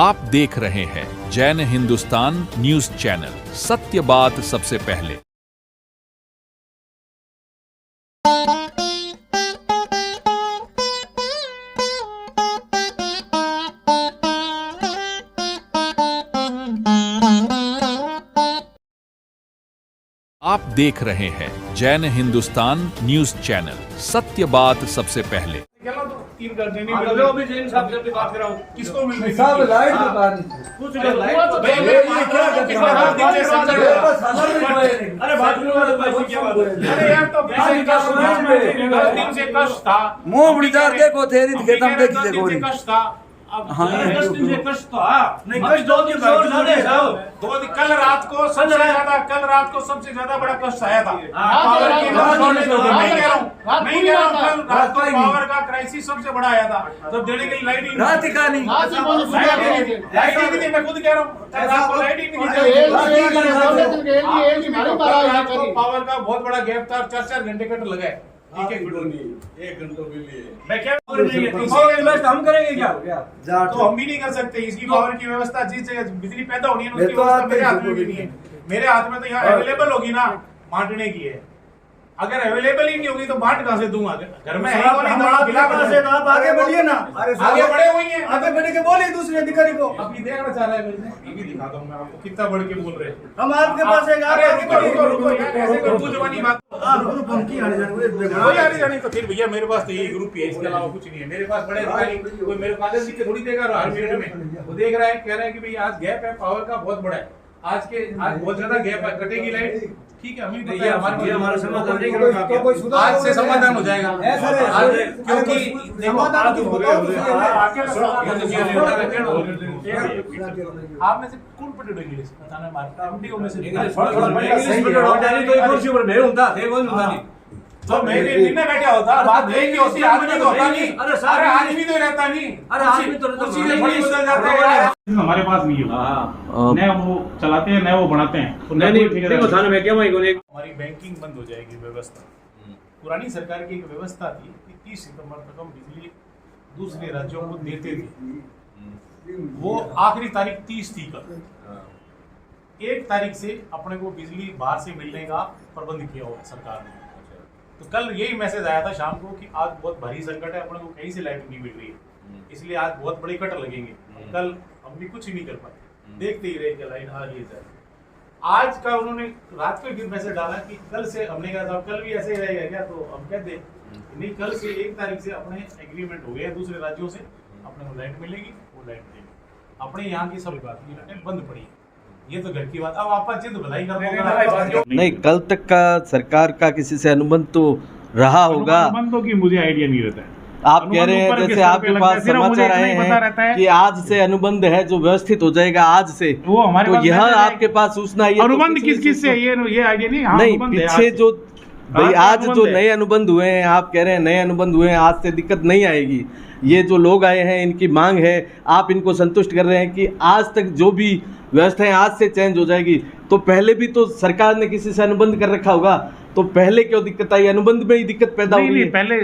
आप देख रहे हैं जैन हिंदुस्तान न्यूज चैनल, सत्य बात सबसे पहले। आप देख रहे हैं जैन हिंदुस्तान न्यूज चैनल, सत्य बात सबसे पहले। तीन कर देनी मिल अभी जैन साहब से भी बात कराऊं, किसको मिल रही है? सब लाइट दुकान कुछ लाइट तो अरे बात करो तो पैसे क्या बात है? अरे यार तो पैसे का समाज में दिन से कष्ट था, मुंह बिचार देखो थेरी खेतम देखी देखो कष्ट था। अब हाँ, 10 दिन से कष्ट तो नहीं, कष्ट 2 दिन और ज्यादा है साहब। 2 दिन कल रात को सबसे ज्यादा बड़ा कष्ट आया था। पावर की नहीं कह रहा हूँ कल रात को पावर का क्राइसिस सबसे बड़ा आया था। जब देने के लिए लाइट ही रात का नहीं लाइट ही नहीं, मैं खुद कह रहा हूँ रात को लाइट ही नहीं थी। पावर का बहुत बड़ा गैप था, 4-4 घंटे कट लगा है। ठीक है, 1 घंटा बिल लिए मैं क्या हम करेंगे क्या? तो हम भी नहीं कर सकते। इसकी पावर की व्यवस्था जिस जगह बिजली पैदा होनी है उसकी व्यवस्था मेरे हाथ में भी नहीं है। मेरे हाथ में तो यहाँ अवेलेबल होगी ना, बांटने की है। अगर अवेलेबल ही नहीं होगी तो बांट कहाँ से दूंगा? घर में है ही नहीं, आप आगे बढ़िए ना, आगे बढ़े हुए हैं, आगे बढ़ के बोले दूसरे अधिकारी को। अभी देखना चाह रहा है मैं भी दिखाता हूँ मैं आपको कितना बढ़ के बोल रहे हैं। हम आपके पास एक जवानी बात कोई आ रही तो फिर भैया मेरे पास तो यही ग्रुप ही है, इसके अलावा कुछ नहीं है मेरे पास। बड़े अधिकारी कोई मेरे कागज लिख के थोड़ी देगा हर मिनट में, वो देख रहा है, कह रहा है कि भाई आज गैप है पावर का बहुत बड़ा है, आज बहुत ज्यादा गैप है, कटेगी लाइट। ठीक है, हमें बताइए हमारा समाधान नहीं करोगे, आज से समाधान हो जाएगा। क्योंकि आप में से कौन पटेटो इंग्लिश बताना मारता एमडीओ में से तो मैं भी दिन में बैठा होता, बात नहीं होती, आदमी तो होता नहीं। अरे आदमी तो रहता नहीं, अरे आदमी तो चीजें बड़ी बदल जाते हैं। हमारे पास नहीं है, नया वो चलाते हैं, नया वो बनाते हैं। हमारी बैंकिंग बंद हो जाएगी व्यवस्था। पुरानी सरकार की एक व्यवस्था थी कि 30 सितंबर तक हम बिजली दूसरे राज्यों को देते थे। वो आखिरी तारीख 30 थी कल। 1 तारीख से अपने को बिजली बाहर से मिलने का प्रबंध किया हुआ है सरकार ने। तो कल यही मैसेज आया था शाम को कि आज बहुत भारी संकट है, अपने को कहीं से लाइट नहीं मिल रही है, इसलिए आज बहुत बड़ी कट लगेंगे। कल हम भी कुछ ही नहीं कर पाए, देखते ही रहे कि लाइट आ रही है। आज का उन्होंने रात को फिर मैसेज डाला कि कल से, हमने कहा साहब कल भी ऐसे ही रहेगा क्या? तो हम कहते नहीं, कल से 1 तारीख से अपने एग्रीमेंट हो गया दूसरे राज्यों से, अपने को लाइट मिलेगी, वो लाइट देगी। अपने यहाँ की सब बात बंद पड़ी है, ये तो घर की बात। अब आप तो भलाई कर नहीं, कल तक का सरकार का किसी से अनुबंध तो रहा होगा। अनुबंधों की मुझे आइडिया नहीं रहता है। आप कह रहे हैं जैसे आपके पास समाचार आए हैं कि आज से अनुबंध है जो व्यवस्थित हो जाएगा आज से, वो हमारे तो यह आपके पास सूचना है। अनुबंध किस से ये आइडिया नहीं, पीछे जो भाई आज जो नए अनुबंध हुए हैं, आप कह रहे हैं नए अनुबंध हुए हैं, आज से दिक्कत नहीं आएगी। ये जो लोग आए हैं इनकी मांग है, आप इनको संतुष्ट कर रहे हैं कि आज तक जो भी व्यवस्थाएं आज से चेंज हो जाएगी। तो पहले भी तो सरकार ने किसी से अनुबंध कर रखा होगा, तो पहले क्यों दिक्कत आई? अनुबंध में ही दिक्कत पैदा हुई है पहले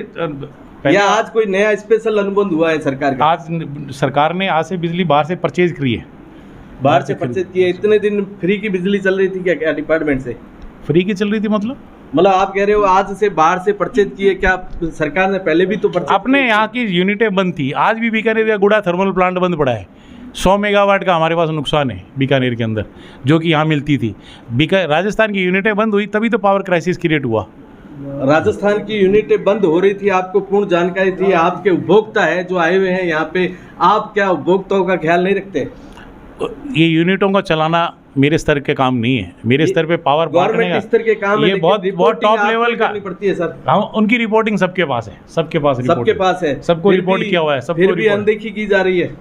या आज कोई नया स्पेशल अनुबंध हुआ है सरकार का? आज सरकार ने आज से बिजली बाहर से परचेज की है, बाहर से परचेज की है। इतने दिन फ्री की बिजली चल रही थी क्या डिपार्टमेंट से? फ्री की चल रही थी मतलब आप कह रहे हो आज से बाहर से परचेज किए, क्या सरकार ने पहले भी तो परचेज? अपने यहाँ की यूनिटें बंद थी। आज भी बीकानेर का गुड़ा थर्मल प्लांट बंद पड़ा है। 100 मेगावाट का हमारे पास नुकसान है बीकानेर के अंदर, जो कि यहाँ मिलती थी। राजस्थान की यूनिटें बंद हुई, तभी तो पावर क्राइसिस क्रिएट हुआ। राजस्थान की यूनिटें बंद हो रही थी, आपको पूर्ण जानकारी थी। आपके उपभोक्ता है जो आए हुए हैं यहाँ पे, आप क्या उपभोक्ताओं का ख्याल नहीं रखते? ये यूनिटों का चलाना मेरे स्तर के काम नहीं है। मेरे स्तर पे पावर गवर्नमेंट स्तर के काम है, ये बहुत टॉप लेवल का पड़ती है सर। हम उनकी रिपोर्टिंग सबके पास है, सबको रिपोर्ट किया हुआ है, सबको भी अनदेखी की जा रही है।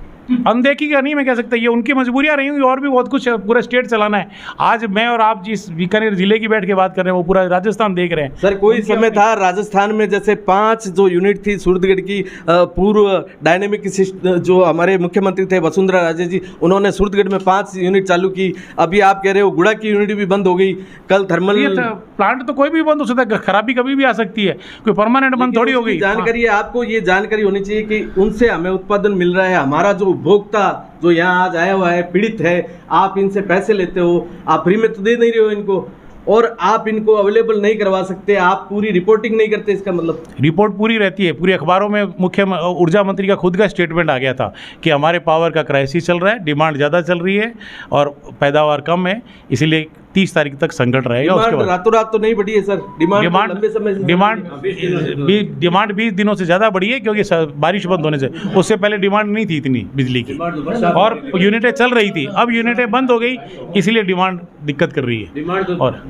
अनदेखी का नहीं मैं कह सकता, ये उनकी मजबूरियां रही होंगी, और भी बहुत कुछ पूरा स्टेट चलाना है। आज मैं और आप जिस बीकानेर जिले की बैठ के बात कर रहे हैं वो पूरा राजस्थान देख रहे हैं। सर कोई समय था राजस्थान में जैसे 5 जो यूनिट थी सूरतगढ़ की, पूर्व डायनेमिक जो हमारे मुख्यमंत्री थे वसुंधरा राजे जी, उन्होंने सूरतगढ़ में 5 यूनिट चालू की। अभी आप कह रहे हो गुड़ा की यूनिट भी बंद हो गई। कल थर्मल प्लांट तो कोई भी बंद हो सकता है, खराबी कभी भी आ सकती है, कोई परमानेंट बंद थोड़ी हो गई। जानकारी है आपको, ये जानकारी होनी चाहिए कि उनसे हमें उत्पादन मिल रहा है, हमारा जो उपभोक्ता जो यहाँ आज आया हुआ है, पीड़ित है, आप इनसे पैसे लेते हो, आप फ्री में तो दे नहीं रहे हो इनको, और आप इनको अवेलेबल नहीं करवा सकते, आप पूरी रिपोर्टिंग नहीं करते, इसका मतलब? रिपोर्ट पूरी रहती है, पूरी अखबारों में मुख्य ऊर्जा मंत्री का खुद का स्टेटमेंट आ गया था कि हमारे पावर का क्राइसिस चल रहा है, डिमांड ज़्यादा चल रही है और पैदावार कम है, इसीलिए 30 तारीख तक संकट रहेगा। उसके बाद रातों रात तो नहीं बढ़ी है सर, डिमांड लंबे समय से डिमांड 20 दिनों से ज़्यादा बढ़ी है, क्योंकि बारिश बंद होने से, उससे पहले डिमांड नहीं थी इतनी बिजली की, और यूनिटें चल रही थी, अब यूनिटें बंद हो गई, इसीलिए डिमांड दिक्कत कर रही है। और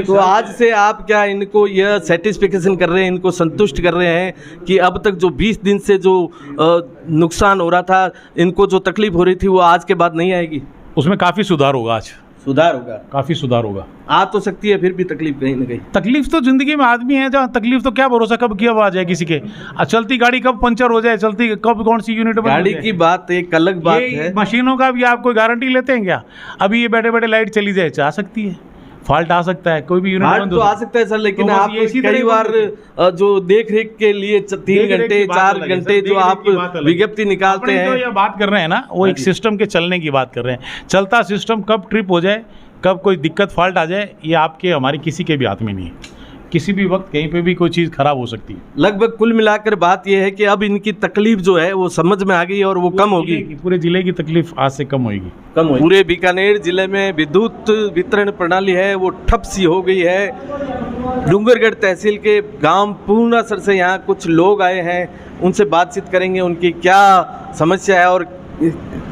तो आज से आप क्या इनको यह सेटिस्फिकेशन कर रहे हैं, इनको संतुष्ट कर रहे हैं कि अब तक जो 20 दिन से जो नुकसान हो रहा था, इनको जो तकलीफ हो रही थी, वो आज के बाद नहीं आएगी? उसमें काफ़ी सुधार होगा, आज सुधार होगा, काफ़ी सुधार होगा। आ तो सकती है, फिर भी तकलीफ कहीं ना कहीं। तकलीफ तो जिंदगी में आदमी है, जहाँ तकलीफ तो क्या भरोसा कब क्या आ जाए किसी के, चलती गाड़ी कब पंचर हो जाए, चलती कब कौन सी यूनिट गाड़ी की बात एक अलग बात है, मशीनों का भी आप कोई गारंटी लेते हैं क्या? अभी ये बैठे बैठे लाइट चली जाए, आ सकती है, फॉल्ट आ सकता है, कोई भी यूनिट फॉल्ट तो आ सकता है सर, लेकिन आप कई बार जो देख रेख के लिए 3 घंटे 4 घंटे जो आप विज्ञप्ति निकालते हैं, जो ये बात कर रहे हैं ना, वो एक सिस्टम के चलने की बात कर रहे हैं। चलता सिस्टम कब ट्रिप हो जाए, कब कोई दिक्कत फॉल्ट आ जाए, ये आपके हमारे किसी के भी हाथ में नहीं है, किसी भी वक्त कहीं पे भी कोई चीज़ खराब हो सकती है। लगभग कुल मिलाकर बात यह है कि अब इनकी तकलीफ जो है वो समझ में आ गई और वो कम होगी, पूरे जिले की तकलीफ आज से कम होगी। पूरे बीकानेर जिले में विद्युत वितरण प्रणाली है वो ठप सी हो गई है। डूंगरगढ़ तहसील के गांव पूर्णासर से यहाँ कुछ लोग आए हैं, उनसे बातचीत करेंगे, उनकी क्या समस्या है और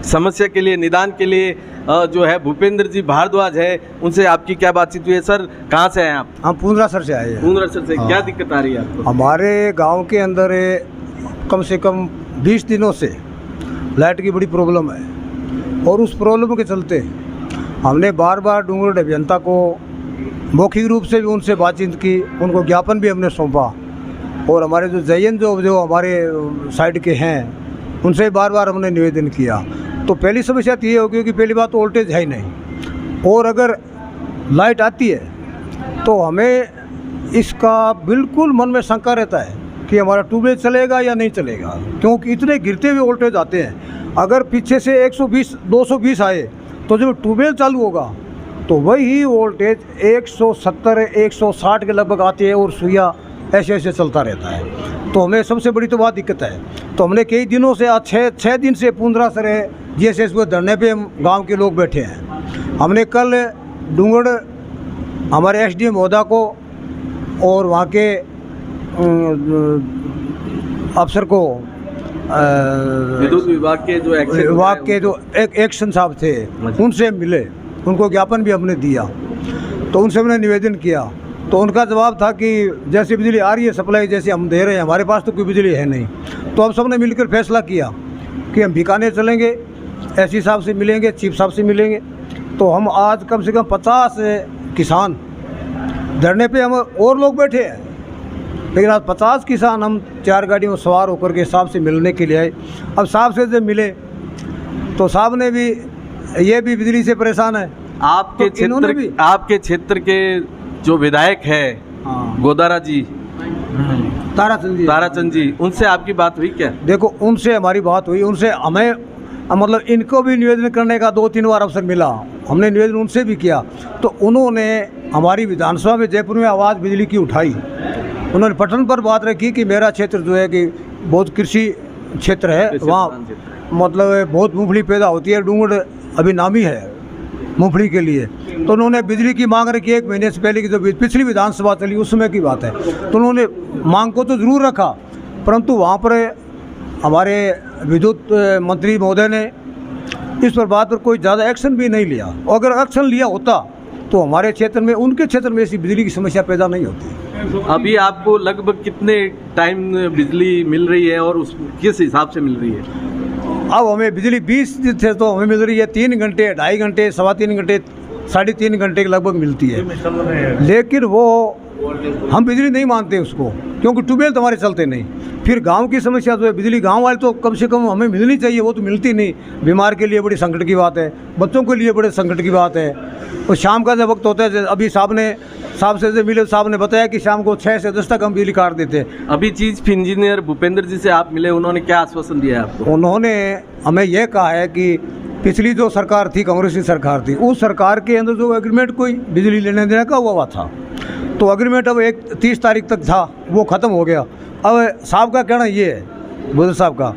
समस्या के लिए निदान के लिए जो है भूपेंद्र जी भारद्वाज है, उनसे आपकी क्या बातचीत हुई है? सर कहाँ से आए आप? हम पूर्णासर से आए हैं। पूर्णासर से क्या दिक्कत आ रही है आपको? हमारे गांव के अंदर कम से कम 20 दिनों से लाइट की बड़ी प्रॉब्लम है, और उस प्रॉब्लम के चलते हमने बार बार डूंगरगढ़ अभियंता को मौखिक रूप से भी उनसे बातचीत की, उनको ज्ञापन भी हमने सौंपा, और हमारे जो जयन जो हमारे साइड के हैं उनसे बार बार हमने निवेदन किया। तो पहली समस्या तो ये होगी कि पहली बात तो वोल्टेज है ही नहीं, और अगर लाइट आती है तो हमें इसका बिल्कुल मन में शंका रहता है कि हमारा ट्यूबवेल चलेगा या नहीं चलेगा, क्योंकि इतने गिरते हुए वोल्टेज आते हैं। अगर पीछे से 120 220 आए तो जब ट्यूबवेल चालू होगा तो वही वोल्टेज 170 160 के लगभग आती है, और सुइया ऐसे ऐसे चलता रहता है। तो हमें सबसे बड़ी तो बात दिक्कत है। तो हमने कई दिनों से आज 6 दिन से पूर्णासर GSS को धरने पे हम गाँव के लोग बैठे हैं। हमने कल डूंगरगढ़ हमारे SDM महोदय को और वहाँ के अफसर को, विद्युत विभाग के जो एक्शन साहब थे, उनसे मिले, उनको ज्ञापन भी हमने दिया, तो उनसे हमने निवेदन किया। तो उनका जवाब था कि जैसे बिजली आ रही है सप्लाई जैसे हम दे रहे हैं, हमारे पास तो कोई बिजली है नहीं। तो हम सब ने मिलकर फैसला किया कि हम बीकानेर चलेंगे, SC साहब से मिलेंगे, चीफ साहब से मिलेंगे। तो हम आज कम से कम 50 किसान धरने पे, हम और लोग बैठे हैं, लेकिन आज 50 किसान हम 4 गाड़ियों में सवार होकर के साहब से मिलने के लिए आए। अब साहब से जब मिले तो साहब ने भी ये भी बिजली से परेशान है। आपके क्षेत्र के जो विधायक है गोदारा जी, ताराचंद जी, उनसे आपकी बात हुई क्या? देखो, उनसे हमारी बात हुई, उनसे हमें मतलब इनको भी निवेदन करने का 2-3 बार अवसर मिला, हमने निवेदन उनसे भी किया। तो उन्होंने हमारी विधानसभा में जयपुर में आवाज़ बिजली की उठाई, उन्होंने पटन पर बात रखी कि मेरा क्षेत्र जो है कि बहुत कृषि क्षेत्र है, वहाँ मतलब बहुत मूंगफली पैदा होती है, डूंगरगढ़ अभी नामी है मूंगफली के लिए। तो उन्होंने बिजली की मांग रखी 1 महीने से पहले की, जो पिछली विधानसभा चली उस समय की बात है। तो उन्होंने मांग को तो ज़रूर रखा, परंतु वहाँ पर हमारे विद्युत मंत्री महोदय ने इस पर बात पर कोई ज़्यादा एक्शन भी नहीं लिया। और अगर एक्शन लिया होता तो हमारे क्षेत्र में, उनके क्षेत्र में ऐसी बिजली की समस्या पैदा नहीं होती। अभी आपको लगभग कितने टाइम बिजली मिल रही है और उस किस हिसाब से मिल रही है? अब हमें बिजली 20 दिन से तो हमें मिल रही है 3 घंटे, 2.5 घंटे, 3.25 घंटे, 3.5 घंटे के लगभग मिलती है। लेकिन वो हम बिजली नहीं मानते उसको, क्योंकि ट्यूबवेल तो हमारे चलते नहीं। फिर गांव की समस्या तो है, बिजली गांव वाले तो कम से कम हमें मिलनी चाहिए, वो तो मिलती नहीं। बीमार के लिए बड़ी संकट की बात है, बच्चों के लिए बड़े संकट की बात है। और शाम का जब वक्त होता है, अभी साहब ने साहब से मिले, साहब ने बताया कि शाम को 6 से 10 तक हम बिजली काट देते हैं। अभी चीफ इंजीनियर भूपेंद्र जी से आप मिले, उन्होंने क्या आश्वासन दिया है आपको? उन्होंने हमें यह कहा है कि पिछली जो सरकार थी, कांग्रेस की सरकार थी, उस सरकार के अंदर जो एग्रीमेंट कोई बिजली लेने देने का हुआ था, तो एग्रीमेंट अब 30 तारीख तक था, वो ख़त्म हो गया। अब साहब का कहना ये है, बुजुर्ग साहब का,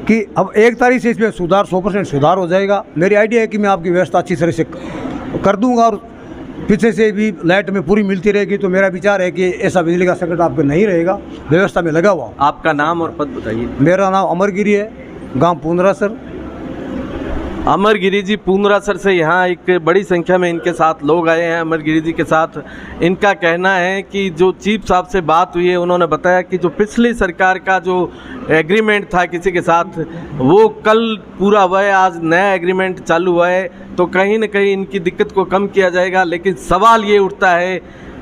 कि अब 1 तारीख से इसमें सुधार 100% सुधार हो जाएगा। मेरी आइडिया है कि मैं आपकी व्यवस्था अच्छी तरह से कर दूंगा और पीछे से भी लाइट में पूरी मिलती रहेगी। तो मेरा विचार है कि ऐसा बिजली का संकट आपको नहीं रहेगा, व्यवस्था में लगा हुआ। आपका नाम और पद बताइए। मेरा नाम अमरगिरी है, गांव पूंदरासर। अमरगिरी जी पूंदरासर से यहाँ एक बड़ी संख्या में इनके साथ लोग आए हैं अमरगिरी जी के साथ। इनका कहना है कि जो चीफ साहब से बात हुई है, उन्होंने बताया कि जो पिछली सरकार का जो एग्रीमेंट था किसी के साथ, वो कल पूरा हुआ है, आज नया एग्रीमेंट चालू हुआ है, तो कहीं ना कहीं इनकी दिक्कत को कम किया जाएगा। लेकिन सवाल ये उठता है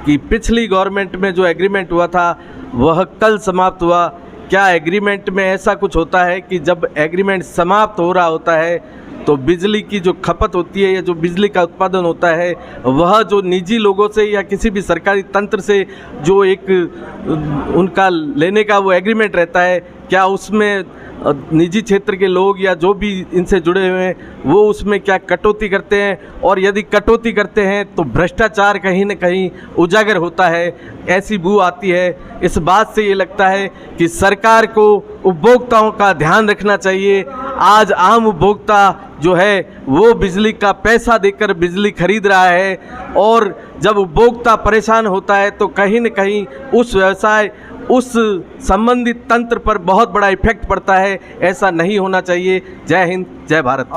कि पिछली गवर्नमेंट में जो एग्रीमेंट हुआ था वह कल समाप्त हुआ। क्या एग्रीमेंट में ऐसा कुछ होता है कि जब एग्रीमेंट समाप्त हो रहा होता है तो बिजली की जो खपत होती है या जो बिजली का उत्पादन होता है, वह जो निजी लोगों से या किसी भी सरकारी तंत्र से जो एक उनका लेने का वो एग्रीमेंट रहता है, क्या उसमें निजी क्षेत्र के लोग या जो भी इनसे जुड़े हुए हैं वो उसमें क्या कटौती करते हैं? और यदि कटौती करते हैं तो भ्रष्टाचार कहीं न कहीं उजागर होता है, ऐसी बू आती है। इस बात से ये लगता है कि सरकार को उपभोक्ताओं का ध्यान रखना चाहिए। आज आम उपभोक्ता जो है वो बिजली का पैसा देकर बिजली खरीद रहा है, और जब उपभोक्ता परेशान होता है तो कहीं न कहीं उस व्यवसाय, उस संबंधित तंत्र पर बहुत बड़ा इफेक्ट पड़ता है। ऐसा नहीं होना चाहिए। जय हिंद, जय भारत।